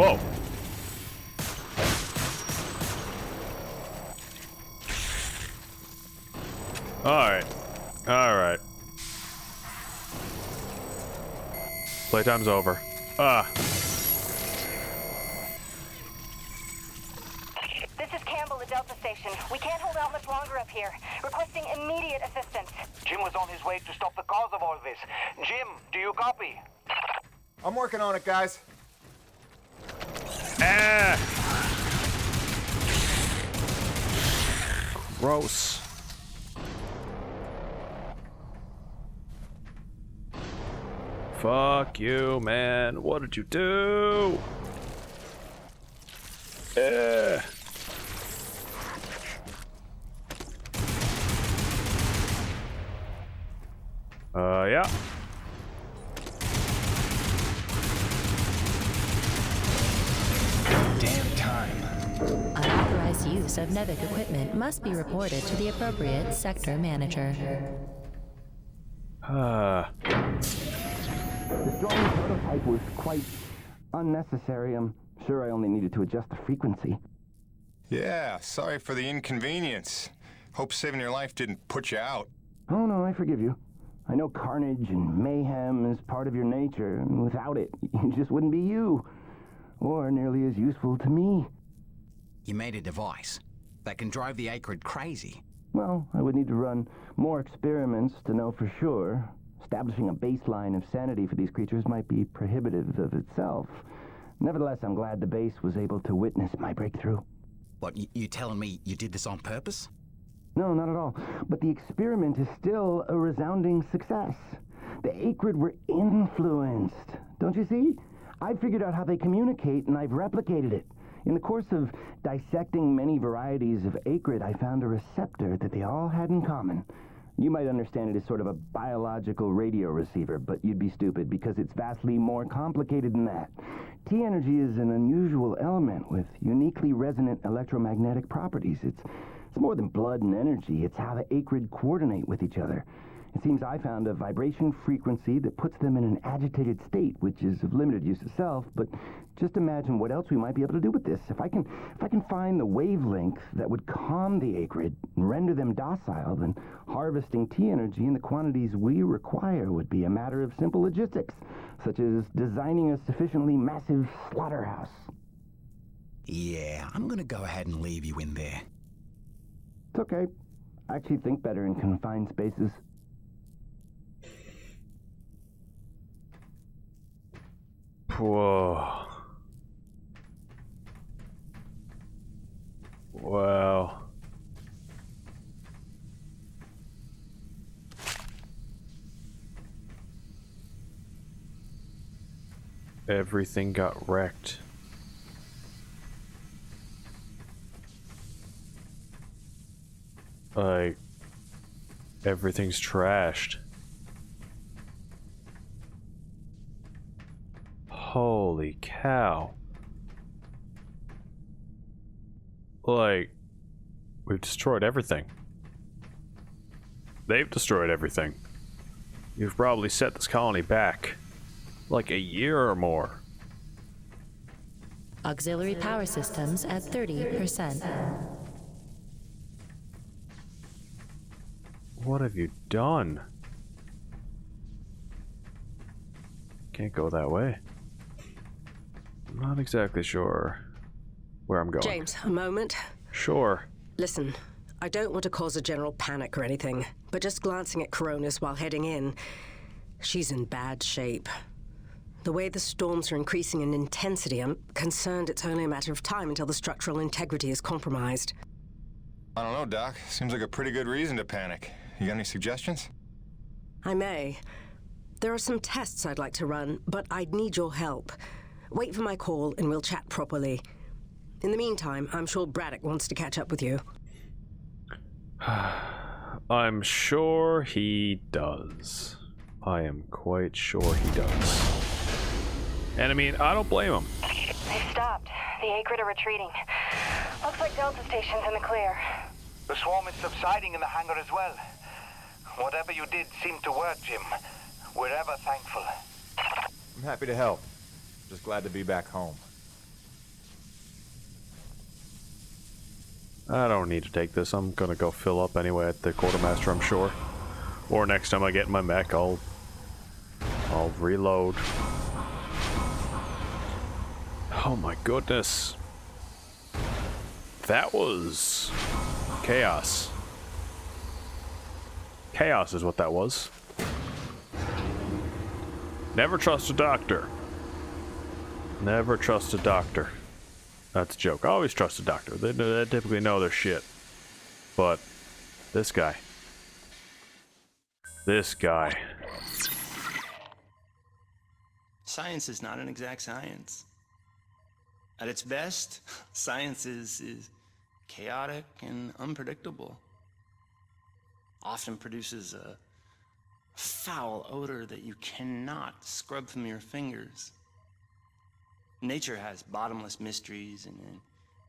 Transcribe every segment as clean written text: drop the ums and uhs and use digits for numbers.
Whoa. Alright. Alright. Playtime's over. This is Campbell, the Delta Station. We can't hold out much longer up here. Requesting immediate assistance. Jim was on his way to stop the cause of all this. Jim, do you copy? I'm working on it, guys. Gross. Fuck you, man. What did you do? Yeah. Damn time. Unauthorized use of Nevic equipment must be reported to the appropriate sector manager. The strong prototype was quite unnecessary. I'm sure I only needed to adjust the frequency. Yeah, sorry for the inconvenience. Hope saving your life didn't put you out. Oh no, I forgive you. I know carnage and mayhem is part of your nature, and without it, you just wouldn't be you. Or nearly as useful to me. You made a device that can drive the Acrid crazy. Well, I would need to run more experiments to know for sure. Establishing a baseline of sanity for these creatures might be prohibitive of itself. Nevertheless, I'm glad the base was able to witness my breakthrough. What, you telling me you did this on purpose? No, not at all. But the experiment is still a resounding success. The Acrid were influenced. Don't you see? I figured out how they communicate, and I've replicated it. In the course of dissecting many varieties of Acrid, I found a receptor that they all had in common. You might understand it as sort of a biological radio receiver, but you'd be stupid because it's vastly more complicated than that. T-energy is an unusual element with uniquely resonant electromagnetic properties. It's more than blood and energy. It's how the Acrid coordinate with each other. It seems I found a vibration frequency that puts them in an agitated state, which is of limited use itself, but just imagine what else we might be able to do with this. If I can find the wavelength that would calm the Acrid and render them docile, then harvesting T-energy in the quantities we require would be a matter of simple logistics, such as designing a sufficiently massive slaughterhouse. Yeah, I'm gonna go ahead and leave you in there. It's okay. I actually think better in confined spaces. Whoa. Wow. Everything got wrecked. Like, everything's trashed. Holy cow. Like, we've destroyed everything. They've destroyed everything. You've probably set this colony back like a year or more. Auxiliary power systems at 30%. What have you done? Can't go that way. I'm not exactly sure where I'm going. James, a moment. Sure. Listen, I don't want to cause a general panic or anything, but just glancing at Coronis while heading in, she's in bad shape. The way the storms are increasing in intensity, I'm concerned it's only a matter of time until the structural integrity is compromised. I don't know, Doc. Seems like a pretty good reason to panic. You got any suggestions? I may. There are some tests I'd like to run, but I'd need your help. Wait for my call and we'll chat properly. In the meantime, I'm sure Braddock wants to catch up with you. I'm sure he does. I am quite sure he does. And I mean, I don't blame him. They've stopped. The Acrid are retreating. Looks like Delta Station's in the clear. The swarm is subsiding in the hangar as well. Whatever you did seemed to work, Jim. We're ever thankful. I'm happy to help. Just glad to be back home. I don't need to take this. I'm gonna go fill up anyway at the quartermaster, I'm sure. Or next time I get in my mech, I'll reload. Oh my goodness. That was chaos. Chaos is what that was. Never trust a doctor. Never trust a doctor. That's a joke. Always trust a doctor. They typically know their shit. But this guy. This guy. Science is not an exact science. At its best, science is chaotic and unpredictable. Often produces a foul odor that you cannot scrub from your fingers. Nature has bottomless mysteries and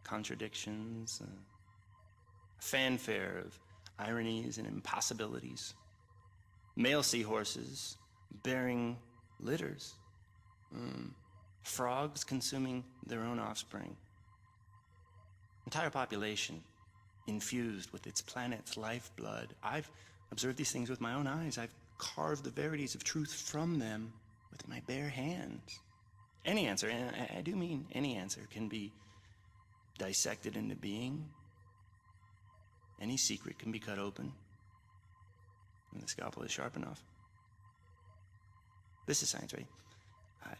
contradictions, a fanfare of ironies and impossibilities. Male seahorses bearing litters. Frogs consuming their own offspring. Entire population infused with its planet's lifeblood. I've observed these things with my own eyes. I've carved the verities of truth from them with my bare hands. Any answer, and I do mean any answer, can be dissected into being. Any secret can be cut open when the scalpel is sharp enough. This is science, right?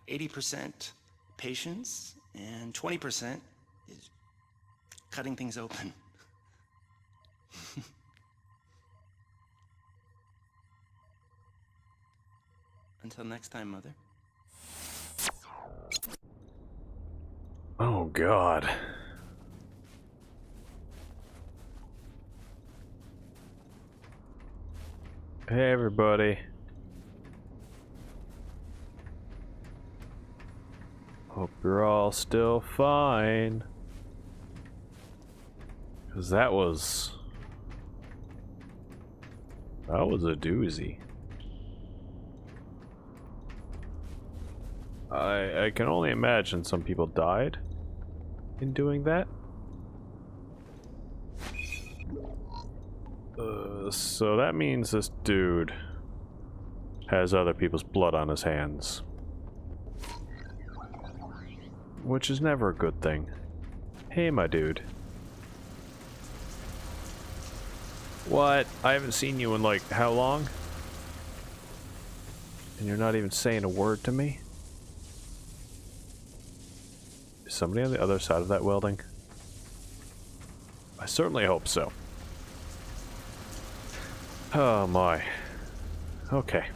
80% patience and 20% is cutting things open. Until next time, Mother. Oh God. Hey everybody. Hope you're all still fine. 'Cause that was a doozy. I can only imagine some people died in doing that. So that means this dude has other people's blood on his hands. Which is never a good thing. Hey, my dude. What? I haven't seen you in like how long? And you're not even saying a word to me? Is somebody on the other side of that welding? I certainly hope so. Oh my. Okay.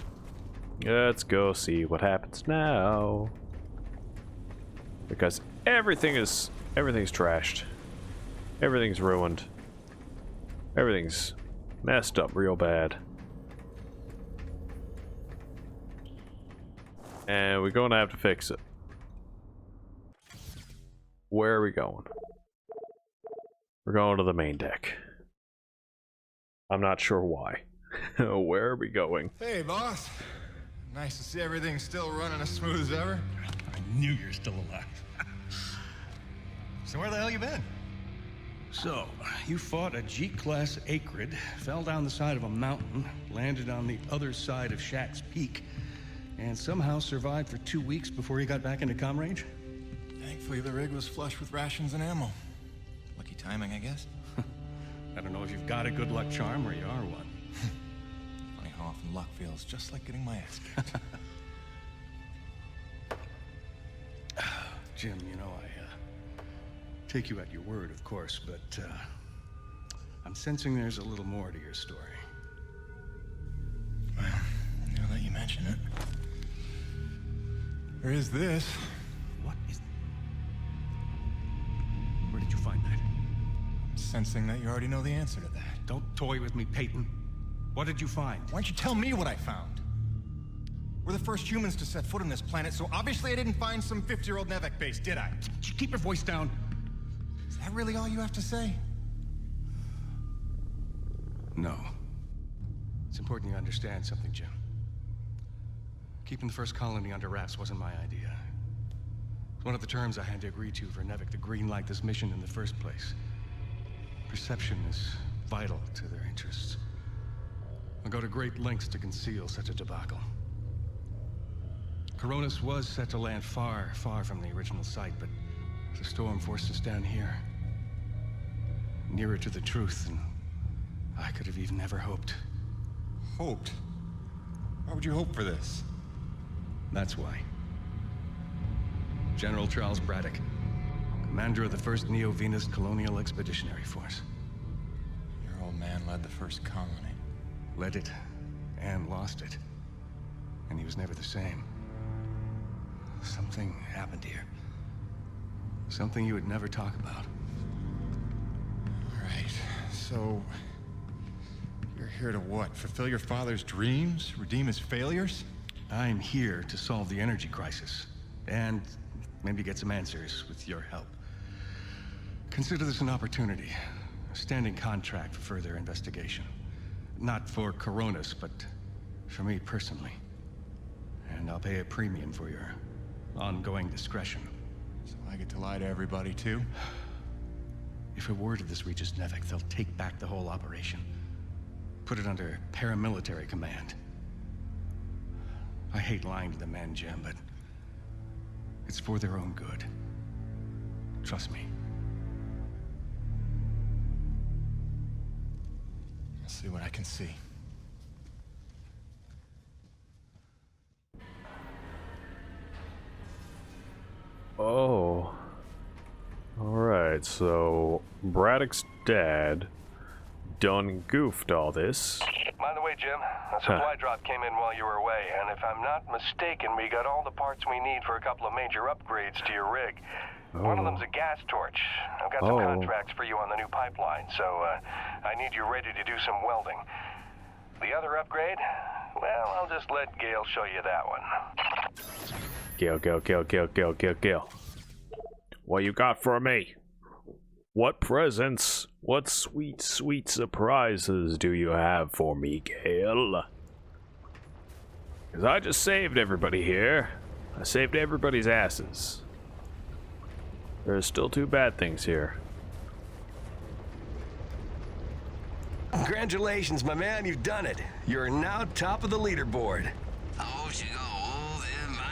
Let's go see what happens now. Because everything's trashed. Everything's ruined. Everything's messed up real bad. And we're gonna have to fix it. Where are we going? We're going to the main deck. I'm not sure why. Where are we going? Hey, boss. Nice to see everything still running as smooth as ever. I knew you're still alive. So where the hell you been? So, you fought a G-class acrid, fell down the side of a mountain, landed on the other side of Shack's Peak, and somehow survived for 2 weeks before you got back into comm range? Thankfully, the rig was flush with rations and ammo. Lucky timing, I guess. I don't know if you've got a good luck charm or you are one. Funny how often luck feels just like getting my ass kicked. Jim, you know, I take you at your word, of course, but I'm sensing there's a little more to your story. Well, now that you mention it, there is this. What is... Where did you find that? I'm sensing that you already know the answer to that. Don't toy with me, Peyton. What did you find? Why don't you tell me what I found? We're the first humans to set foot on this planet, so obviously I didn't find some 50-year-old Nevek base, did I? Keep your voice down. Is that really all you have to say? No. It's important you understand something, Jim. Keeping the first colony under wraps wasn't my idea. It's one of the terms I had to agree to for Nevek to greenlight this mission in the first place. perception is vital to their interests. I'll go to great lengths to conceal such a debacle. Coronis was set to land far, far from the original site, but the storm forced us down here. Nearer to the truth than I could have even ever hoped. Hoped? Why would you hope for this? That's why. General Charles Braddock, commander of the 1st Neo-Venus Colonial Expeditionary Force. Your old man led the first colony. Led it, and lost it. And he was never the same. Something happened here. Something you would never talk about. Right, so... you're here to what? Fulfill your father's dreams? Redeem his failures? I'm here to solve the energy crisis. And maybe get some answers with your help. Consider this an opportunity. A standing contract for further investigation. Not for Coronis, but for me personally. And I'll pay a premium for your ongoing discretion. So I get to lie to everybody, too? If a word of this reaches Nevek, they'll take back the whole operation. Put it under paramilitary command. I hate lying to the men, Jim, but it's for their own good. Trust me. I'll see what I can see. Oh. Alright, so Braddock's dad done goofed all this. By the way, Jim, a supply drop came in while you were away, and if I'm not mistaken, we got all the parts we need for a couple of major upgrades to your rig. One of them's a gas torch. I've got some contracts for you on the new pipeline, so I need you ready to do some welding. The other upgrade? Well, I'll just let Gale show you that one. Gale. What you got for me? What presents? What sweet, sweet surprises do you have for me, Gale? Because I just saved everybody here. I saved everybody's asses. There's still 2 bad things here. Congratulations, my man, you've done it. You're now top of the leaderboard. Oh, she go move in mine.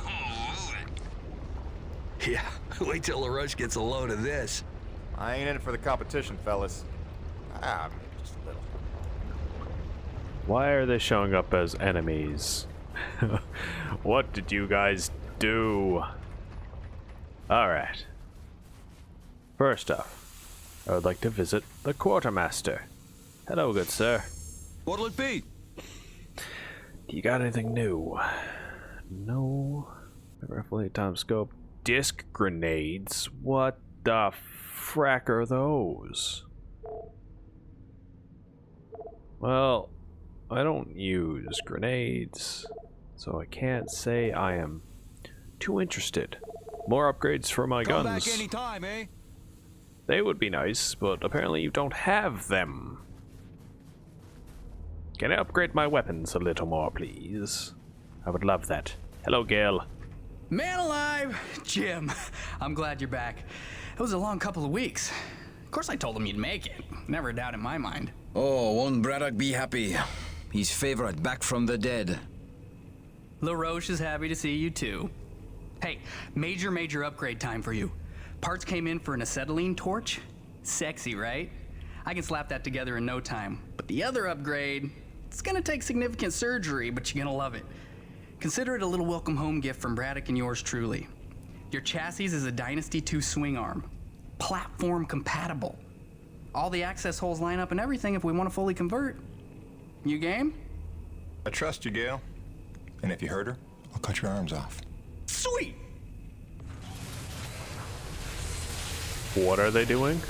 Move it. Yeah, wait till LaRoche gets a load of this. I ain't in it for the competition, fellas. Maybe just a little. Why are they showing up as enemies? What did you guys do? Alright. First off, I would like to visit the quartermaster. Hello, good sir. What'll it be? Do you got anything new? No. Roughly time scope. Disc grenades? What the frack are those? Well, I don't use grenades, so I can't say I am too interested. More upgrades for my guns. Come back anytime, eh? They would be nice, but apparently you don't have them. Can I upgrade my weapons a little more, please? I would love that. Hello, Gale. Man alive! Jim, I'm glad you're back. It was a long couple of weeks. Of course I told him you'd make it. Never a doubt in my mind. Oh, won't Braddock be happy? His favorite back from the dead. LaRoche is happy to see you too. Hey, major upgrade time for you. Parts came in for an acetylene torch. Sexy, right? I can slap that together in no time. But the other upgrade, it's gonna take significant surgery, but you're gonna love it. Consider it a little welcome home gift from Braddock and yours truly. Your chassis is a Dynasty 2 swing arm. Platform compatible. All the access holes line up and everything if we want to fully convert. You game? I trust you, Gale. And if you hurt her, I'll cut your arms off. Sweet! What are they doing?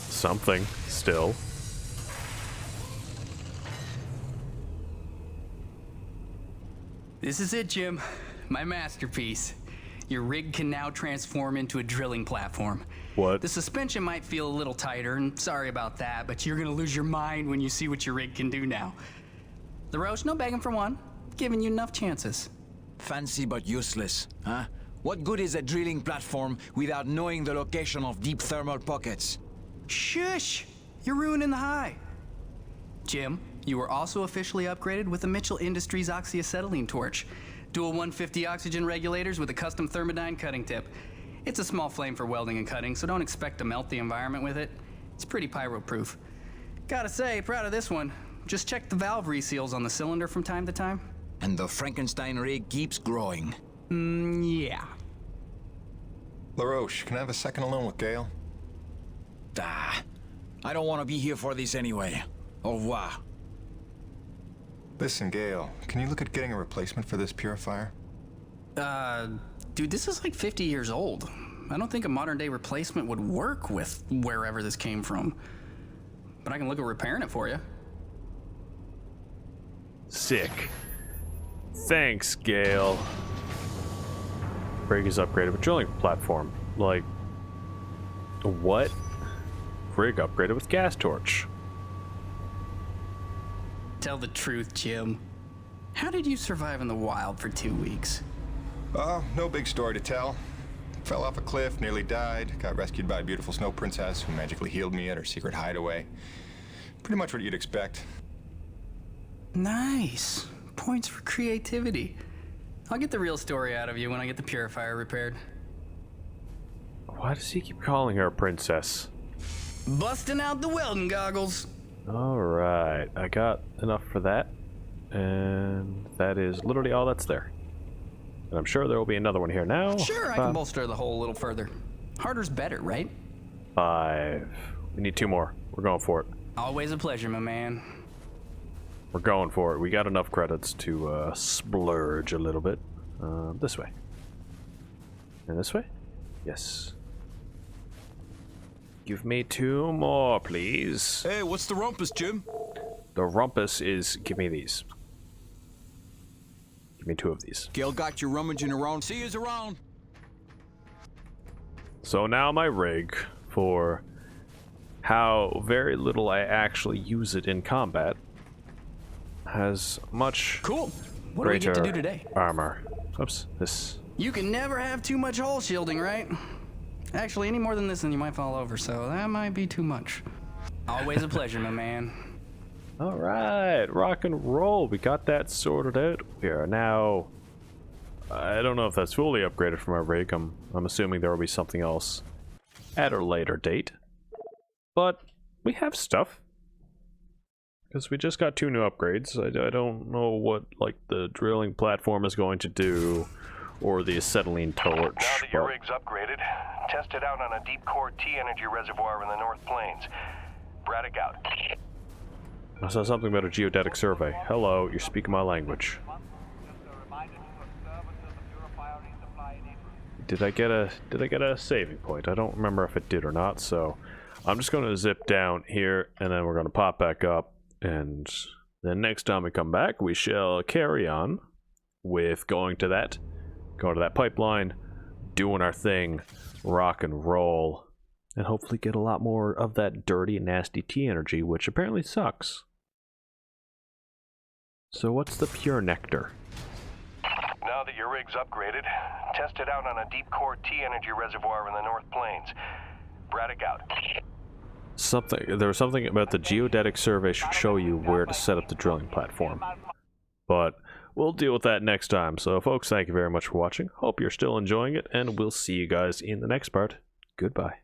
Something, still. This is it, Jim. My masterpiece. Your rig can now transform into a drilling platform. What? The suspension might feel a little tighter, and sorry about that, but you're gonna lose your mind when you see what your rig can do now. LaRoche, no begging for one. Giving you enough chances. Fancy but useless, huh? What good is a drilling platform without knowing the location of deep thermal pockets? Shush! You're ruining the high. Jim, you were also officially upgraded with the Mitchell Industries oxyacetylene torch. Dual 150 oxygen regulators with a custom thermodyne cutting tip. It's a small flame for welding and cutting, so don't expect to melt the environment with it. It's pretty pyro-proof. Gotta say, proud of this one. Just check the valve reseals on the cylinder from time to time. And the Frankenstein rig keeps growing. Yeah. LaRoche, can I have a second alone with Gale? I don't want to be here for this anyway. Au revoir. Listen, Gale, can you look at getting a replacement for this purifier? Dude, this is like 50 years old. I don't think a modern-day replacement would work with wherever this came from. But I can look at repairing it for you. Sick. Thanks, Gale. Rig is upgraded with drilling platform. Like, what? Rig upgraded with gas torch. Tell the truth, Jim. How did you survive in the wild for 2 weeks? No big story to tell. Fell off a cliff, nearly died, got rescued by a beautiful snow princess who magically healed me at her secret hideaway. Pretty much what you'd expect. Nice. Points for creativity. I'll get the real story out of you when I get the purifier repaired. Why does he keep calling her a princess? Busting out the welding goggles. Alright, I got enough for that. And that is literally all that's there. And I'm sure there will be another one here now. Sure, I can bolster the hole a little further. Harder's better, right? 5. We need 2 more. We're going for it. Always a pleasure, my man. We're going for it. We got enough credits to splurge a little bit. This way. And this way? Yes. Give me 2 more, please. Hey, what's the rumpus, Jim? The rumpus is... give me these. Give me 2 of these. Gale got you rummaging around. See yous around. So now my rig, for how very little I actually use it in combat, has much cool. What do we get to do today? Armor. Oops, this. You can never have too much hull shielding, right? Actually, any more than this and you might fall over, so that might be too much. Always a pleasure, my man. Alright, rock and roll. We got that sorted out. We are now... I don't know if that's fully upgraded from our rig. I'm assuming there will be something else at a later date. But we have stuff. Because we just got 2 new upgrades. I don't know what, like, the drilling platform is going to do, or the acetylene torch. Now that your rig's upgraded, test it out on a deep core T-energy reservoir in the North Plains. Braddock out. I saw something about a geodetic survey. Hello, you're speaking my language. Did I get a saving point? I don't remember if it did or not, so I'm just going to zip down here, and then we're going to pop back up, and then next time we come back, we shall carry on with going to that pipeline, doing our thing, rock and roll, and hopefully get a lot more of that dirty, nasty T energy, which apparently sucks. So what's the pure nectar? Now that your rig's upgraded, test it out on a deep core T-energy reservoir in the North Plains. Braddock out. There was something about the geodetic survey should show you where to set up the drilling platform. But we'll deal with that next time. So folks, thank you very much for watching. Hope you're still enjoying it, and we'll see you guys in the next part. Goodbye.